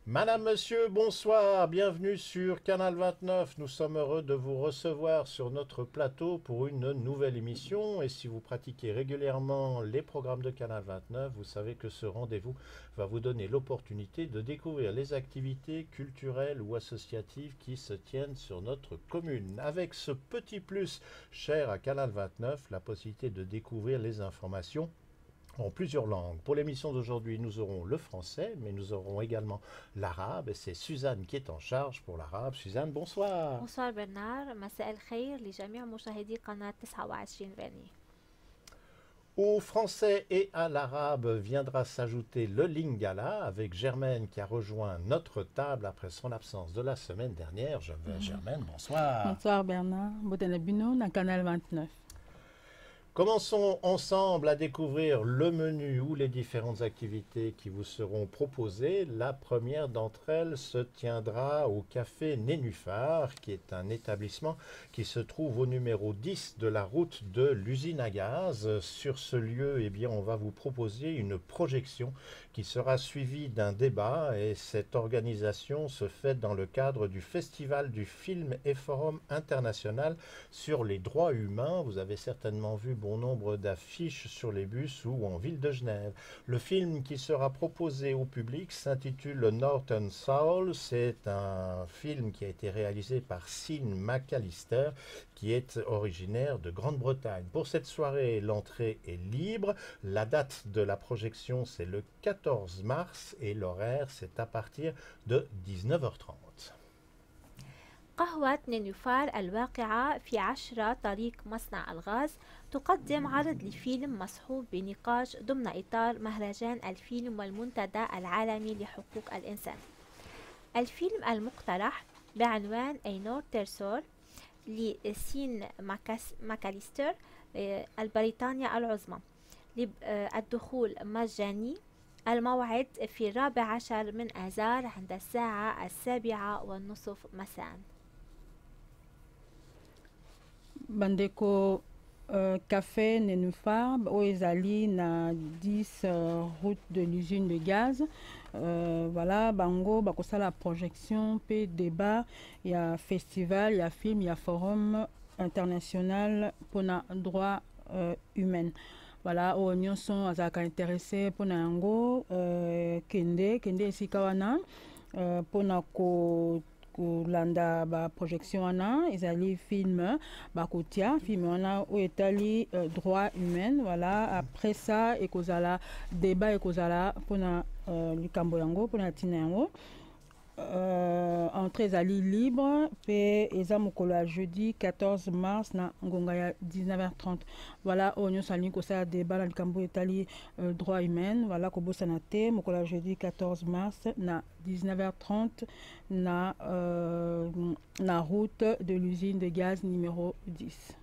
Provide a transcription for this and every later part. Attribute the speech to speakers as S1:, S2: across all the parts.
S1: Madame, Monsieur, bonsoir, bienvenue sur Canal 29. Nous sommes heureux de vous recevoir sur notre plateau pour une nouvelle émission. Et si vous pratiquez régulièrement les programmes de Canal 29, vous savez que ce rendez-vous va vous donner l'opportunité de découvrir les activités culturelles ou associatives qui se tiennent sur notre commune. Avec ce petit plus cher à Canal 29, la possibilité de découvrir les informations en plusieurs langues. Pour l'émission d'aujourd'hui, nous aurons le français, mais nous aurons également l'arabe. Et c'est Suzanne qui est en charge pour l'arabe. Suzanne, bonsoir.
S2: بونسوار برنار، مساء الخير لجميع مشاهدي قناة 29 راني.
S1: Au français et à l'arabe viendra s'ajouter le lingala avec Germaine qui a rejoint notre table après son absence de la semaine dernière. Je vais Germaine, bonsoir.
S3: Bonsoir Bernard, Botana Buno, dans Canal 29.
S1: Commençons ensemble à découvrir le menu ou les différentes activités qui vous seront proposées. La première d'entre elles se tiendra au Café Nénuphar, qui est un établissement qui se trouve au numéro 10 de la route de l'usine à gaz. Sur ce lieu, eh bien, on va vous proposer une projection qui sera suivie d'un débat et cette organisation se fait dans le cadre du Festival du film et Forum international sur les droits humains. Vous avez certainement vu bon nombre d'affiches sur les bus ou en ville de Genève. Le film qui sera proposé au public s'intitule Northern Soul. C'est un film qui a été réalisé par Sean McAllister, qui est originaire de Grande-Bretagne. Pour cette soirée, l'entrée est libre. La date de la projection, c'est le 14 mars et l'horaire, c'est à partir de 19h30.
S2: قهوة نينوفار الواقعة في 10 طريق مصنع الغاز تقدم عرض لفيلم مصحوب بنقاش ضمن إطار مهرجان الفيلم والمنتدى العالمي لحقوق الإنسان. الفيلم المقترح بعنوان A Northern Soul لسين ماكاليستر البريطانية العظمى. الدخول مجاني. الموعد في 14 من آذار عند الساعة 7:30 مساء.
S3: Bandeko Café Nénuphar, Oezali na 10 route de l'usine de gaz. Voilà, Bango, Bakosa la projection, P débat, il y a festival, il y a film, il y a forum international pour le droit humain. Voilà, aux nyonso azaka intéressé pour nango kende esikawana pour na ko landa ba projection wana ezali film bakotia film wana o etali droit humain. Voilà, après ça ekozala débat ekozala pour na likambo yango pour na tina yango. Entrée ezali libre pe eza mokolo ya jeudi 14 mars na ngonga ya 19h30. Voilà, oyo sali kosala débat na likambo etali droit humain. Voilà, kobosana te mokolo ya jeudi 14 mars na 19h30 na route de l'usine de gaz numéro 10.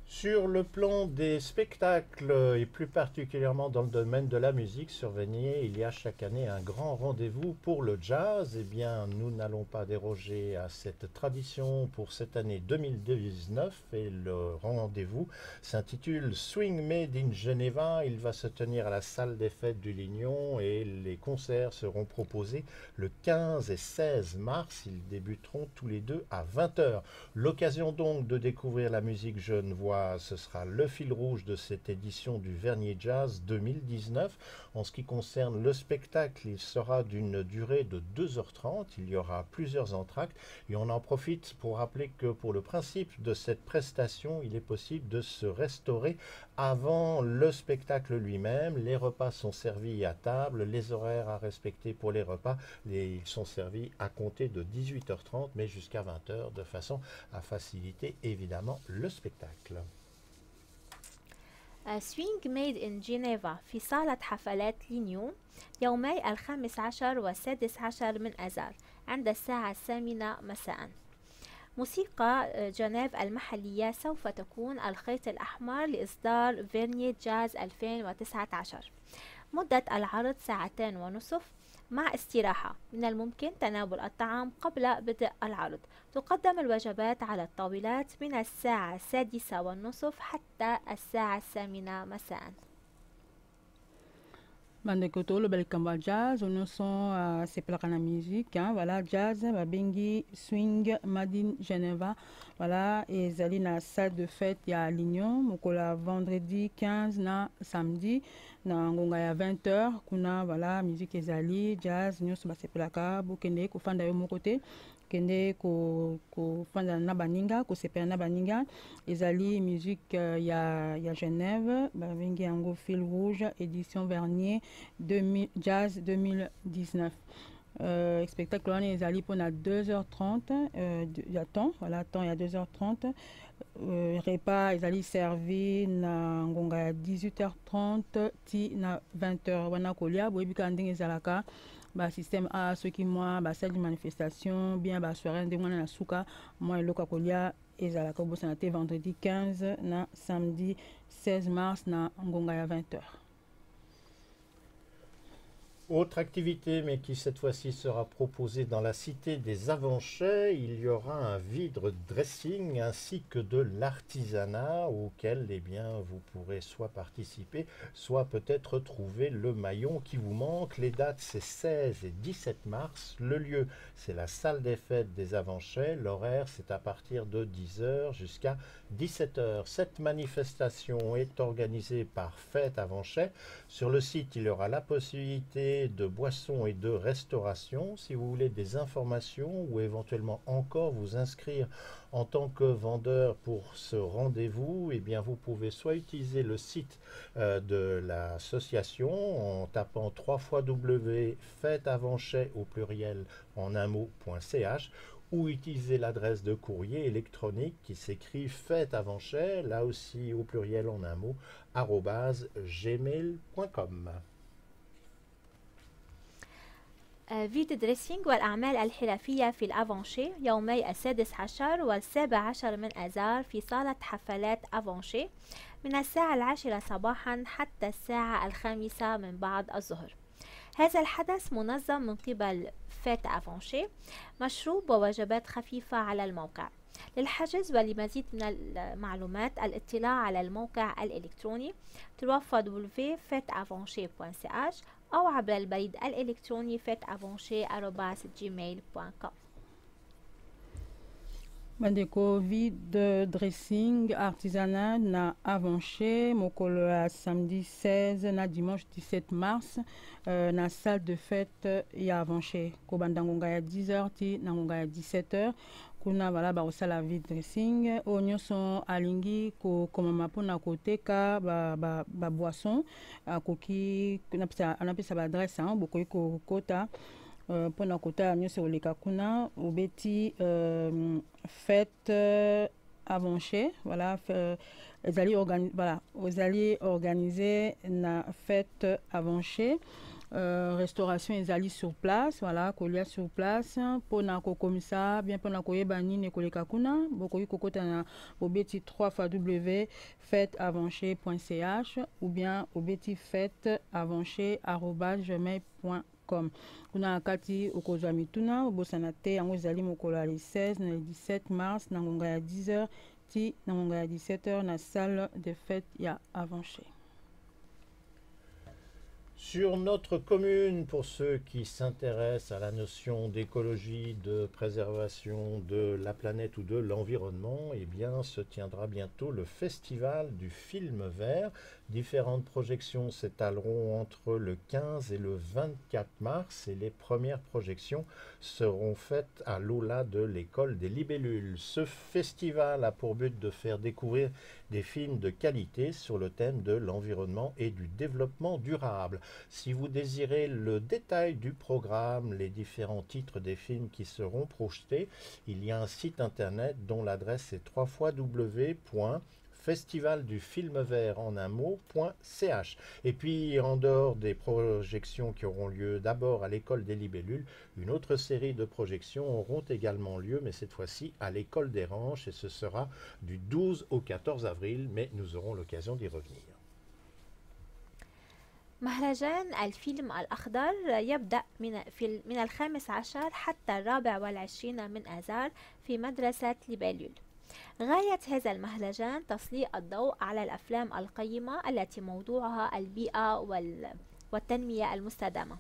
S1: Sur le plan des spectacles, et plus particulièrement dans le domaine de la musique, sur Vénier, il y a chaque année un grand rendez-vous pour le jazz. Eh bien, nous n'allons pas déroger à cette tradition pour cette année 2019 et le rendez-vous s'intitule Swing Made in Geneva. Il va se tenir à la salle des fêtes du Lignon et les concerts seront proposés le 15 et 16 mars. Ils débuteront tous les deux à 20h. L'occasion donc de découvrir la musique genevoise. Ce sera le fil rouge de cette édition du Vernier Jazz 2019. En ce qui concerne le spectacle, il sera d'une durée de 2h30. Il y aura plusieurs entr'actes et on en profite pour rappeler que pour le principe de cette prestation, il est possible de se restaurer avant le spectacle lui-même. Les repas sont servis à table, les horaires à respecter pour les repas, ils sont servis à compter de 18h30 mais jusqu'à 20h de façon à faciliter évidemment le spectacle.
S2: سوينج ميد إن جنيفا في صالة حفلات لينيو يومي 15 و16 من آذار عند الساعة 8 مساء. موسيقى جنيف المحلية سوف تكون الخيط الأحمر لإصدار فيرني جاز 2019. مدة العرض 2.5 ساعات مع استراحة. من الممكن تناول الطعام قبل بدء العرض. تقدم الوجبات على الطاولات من الساعة 6:30 حتى الساعة 8 مساء.
S3: Bandeko to lo balikamba jazz nous sont sepelaka na musique hein, voilà jazz babengi swing madin Geneva voilà ezali na salle de fête ya Lignon mokola vendredi 15 na samedi na ngonga ya 20h kuna voilà musique ezali jazz nyonso basepelaka bokende kofanda yo moko te kende kofanda na baninga kosepela na baninga ezali musique ya Genève babengi yango fil rouge édition Vernier jazz 2019 spectacle wana ezali mpona 2h30 ya temps voilà temps ya 2h30 repas ezali servi na ngonga ya 18h30 ti na 20h wana kolia boyebi kaka ndenge ezalaka basystème a soki mwa basali manifestation bien basoirée ndenge wana na suka mwa eloko kolia ezalaka obosana te vendredi 15 na samedi 16 mars na ngonga ya 20h.
S1: Autre activité, mais qui cette fois-ci sera proposée dans la cité des Avanchais, il y aura un vide dressing ainsi que de l'artisanat auquel eh bien, vous pourrez soit participer, soit peut-être trouver le maillon qui vous manque. Les dates, c'est 16 et 17 mars. Le lieu, c'est la salle des fêtes des Avanchais. L'horaire, c'est à partir de 10h jusqu'à 17h. Cette manifestation est organisée par Fête Avanchais. Sur le site, il y aura la possibilité de boissons et de restauration. Si vous voulez des informations ou éventuellement encore vous inscrire en tant que vendeur pour ce rendez-vous, eh bien vous pouvez soit utiliser le site de l'association en tapant www.fêteavanchet au pluriel en un mot.ch ou utiliser l'adresse de courrier électronique qui s'écrit fêteavanchet, là aussi au pluriel en un mot, @gmail.com.
S2: فيديو دريسينج والأعمال الحرفية في الأفانشي يومي 16 و17 من آذار في صالة حفلات أفانشي من الساعة 10 صباحا حتى الساعة 5 من بعد الظهر. هذا الحدث منظم من قبل فات أفانشي، مشروب ووجبات خفيفة على الموقع. للحجز ولمزيد من المعلومات الاطلاع على الموقع الإلكتروني www.fetavanche.ch أو عبر البريد الإلكتروني fetavanche@gmail.com.
S3: Bandeko vide dressing artisanal na Avanché mokolo ya samedi 16 na dimanche 17 mars na salle de fête ya Avanché ko bandangonga ya 10h ti na ngonga ya 17h kuna bala ba osala vide dressing o nyonso alingi ko komama pona koteka ba boisson koki anapesa ba adresse bokoki ko kota pona kota nyonso oleka kuna obeti fête Avanché voilà ezali organisé na fête Avanché restauration ezali sur place voilà kolia sur place pona kokomisa bien pona koyeba nini koleka kuna bokoki kokota na obeti www.fêteavanchet.ch ou bien obeti fêteavanchet@gmail.com. kuna kati okozwa mituna obosana te yango ezali mokolo ya 16 na 17 mars na ngonga ya 10h ti na ngonga ya 17h na salle de fête ya Avanché.
S1: Sur notre commune, pour ceux qui s'intéressent à la notion d'écologie, de préservation de la planète ou de l'environnement, eh bien, se tiendra bientôt le festival du film vert. Différentes projections s'étaleront entre le 15 et le 24 mars et les premières projections seront faites à l'aula de l'école des libellules. Ce festival a pour but de faire découvrir des films de qualité sur le thème de l'environnement et du développement durable. Si vous désirez le détail du programme, les différents titres des films qui seront projetés, il y a un site internet dont l'adresse est www.festivaldufilmvert en un mot.ch. Et puis en dehors des projections qui auront lieu d'abord à l'école des libellules, une autre série de projections auront également lieu, mais cette fois-ci à l'école des Ranches, et ce sera du 12 au 14 avril, mais nous aurons l'occasion d'y revenir.
S2: مهرجان الفيلم الأخضر يبدأ من 15 حتى 24 من آذار في مدرسة ليبلول. غاية هذا المهرجان تسليط الضوء على الأفلام القيمة التي موضوعها البيئة والتنمية المستدامة.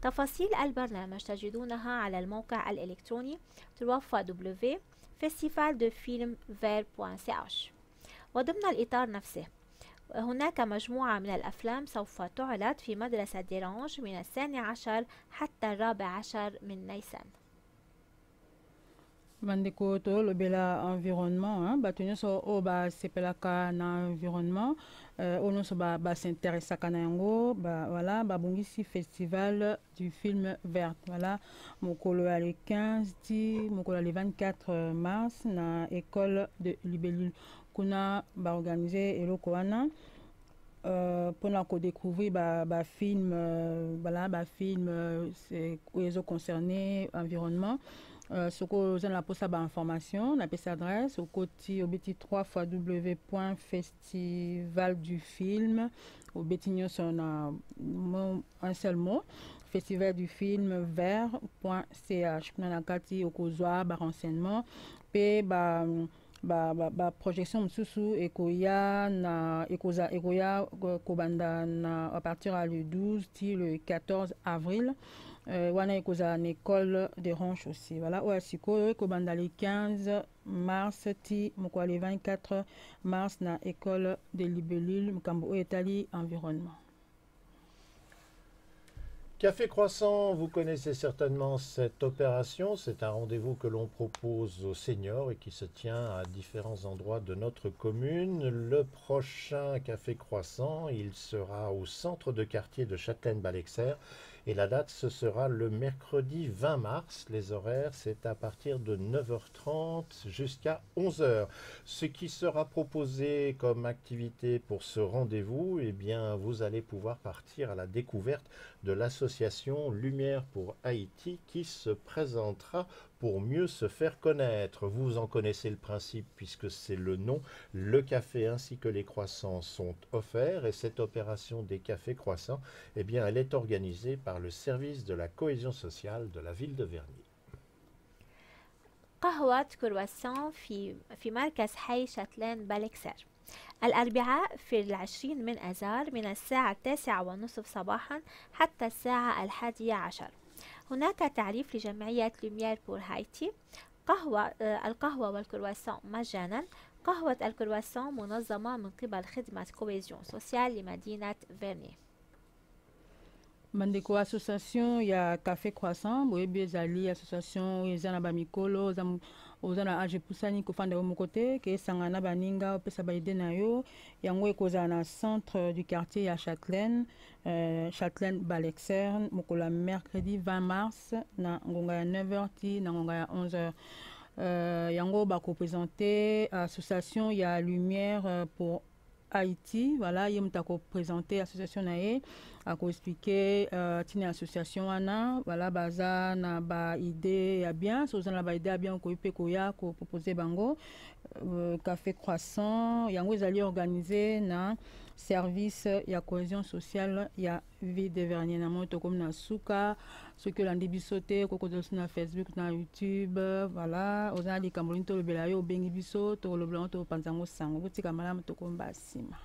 S2: تفاصيل البرنامج تجدونها على الموقع الإلكتروني www.festivaldefilmvert.ch. وضمن الإطار نفسه هناك مجموعة من الأفلام سوف تعرض في مدرسة ديرانج من 12 حتى 14 من نيسان.
S3: Bandeko to lobela environnement batonyo so o ba sepelaka na environnement ono so ba s'intéressa kana yango ba voilà ba bongisi festival du film vert voilà mokolo ya le 15 ti mokolo le 24 mars na école de Libellule kuna ba organiser eloko wana pour nous découvrir ba film voilà ba film c'est les concernés environnement ce que vous avez la poste à information on appelle adresse au côté au biti 3 fois www.festivaldufilm au bitignon son un seul mot festival du film vert.ch na nakati okozwa ba renseignement pe ba projection msusu ekoya na ekoya kobanda na à partir du 12 ti le 14 avril wana ekoza na école de Ranche aussi voilà oya sikoyo ekobanda le 15 mars ti mokolo le 24 mars na école de Libellule mukambo oyo etali environnement.
S1: Café Croissant, vous connaissez certainement cette opération. C'est un rendez-vous que l'on propose aux seniors et qui se tient à différents endroits de notre commune. Le prochain Café Croissant, il sera au centre de quartier de Châtelaine-Balexert. Et la date, ce sera le mercredi 20 mars. Les horaires, c'est à partir de 9h30 jusqu'à 11h. Ce qui sera proposé comme activité pour ce rendez-vous, eh bien, vous allez pouvoir partir à la découverte de l'association Lumière pour Haïti qui se présentera pour mieux se faire connaître. Vous en connaissez le principe puisque c'est le nom. Le café ainsi que les croissants sont offerts et cette opération des cafés croissants, eh bien, elle est organisée par le service de la cohésion sociale de la ville de Vernier.
S2: قهوة كرواسون في مركز حي شاتلين بالكسر الأربعاء في 20 من أذار من الساعة 9:30 صباحا حتى الساعة 11:00. هناك تعريف لجمعية لوميير بور هايتي. القهوة والكرواسون مجانا. قهوة الكرواسون منظمة من قبل خدمة كوهيزيون سوسيال لمدينة فيرني.
S3: Bandeko association ya café croissant boyebi ezali association eza na bamikolo oza na age pusani kofanda yo mokote ke esanga na baninga opesa baide na yo yango ekozala na centre du quartier ya Châtelaine Balexert mokolo mercredi 20 mars na ngonga ya 9h ti na ngonga ya 11h. Yango bakopresente association ya Lumière pour Haïti, voilà, il m'a présenté l'association nae, a expliqué tine association ana, voilà, baza na ba idée ya bien, so na ba idée ya bien ko ipe ko ya ko proposer bango café croissant, yango ezali organisé na service ya cohésion sociale ya ville de Vernier na moto comme na suka, ce que l'andi bisoté ko ko na Facebook na YouTube, voilà, oza li kambolito le belayo bengi biso to le blanc to panzango sango, botika malamu to kombasima.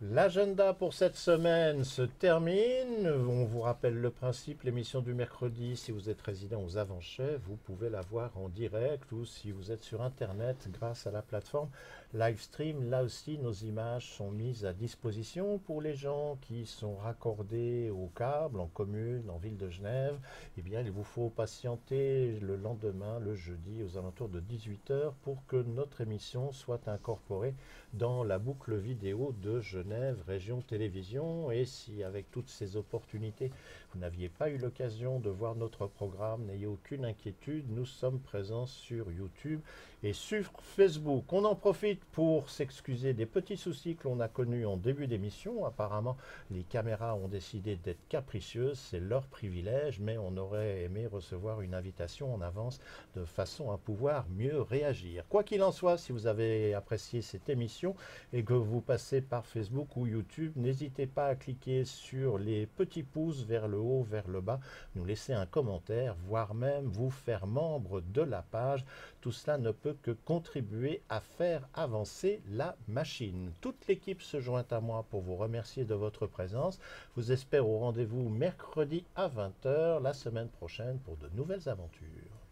S1: L'agenda pour cette semaine se termine. On vous rappelle le principe, l'émission du mercredi, si vous êtes résident aux Avanchais, vous pouvez la voir en direct ou si vous êtes sur Internet grâce à la plateforme Livestream. Là aussi, nos images sont mises à disposition pour les gens qui sont raccordés au câble, en commune, en ville de Genève. Eh bien, il vous faut patienter le lendemain, le jeudi, aux alentours de 18h pour que notre émission soit incorporée dans la boucle vidéo de Genève Région Télévision. Et si avec toutes ces opportunités vous n'aviez pas eu l'occasion de voir notre programme, n'ayez aucune inquiétude, nous sommes présents sur YouTube et sur Facebook. On en profite pour s'excuser des petits soucis que l'on a connus en début d'émission. Apparemment les caméras ont décidé d'être capricieuses, c'est leur privilège, mais on aurait aimé recevoir une invitation en avance de façon à pouvoir mieux réagir. Quoi qu'il en soit, si vous avez apprécié cette émission et que vous passez par Facebook ou YouTube, n'hésitez pas à cliquer sur les petits pouces vers le haut, vers le bas, nous laisser un commentaire, voire même vous faire membre de la page. Tout cela ne peut que contribuer à faire avancer la machine. Toute l'équipe se joint à moi pour vous remercier de votre présence. Je vous espère au rendez-vous mercredi à 20 h la semaine prochaine pour de nouvelles aventures.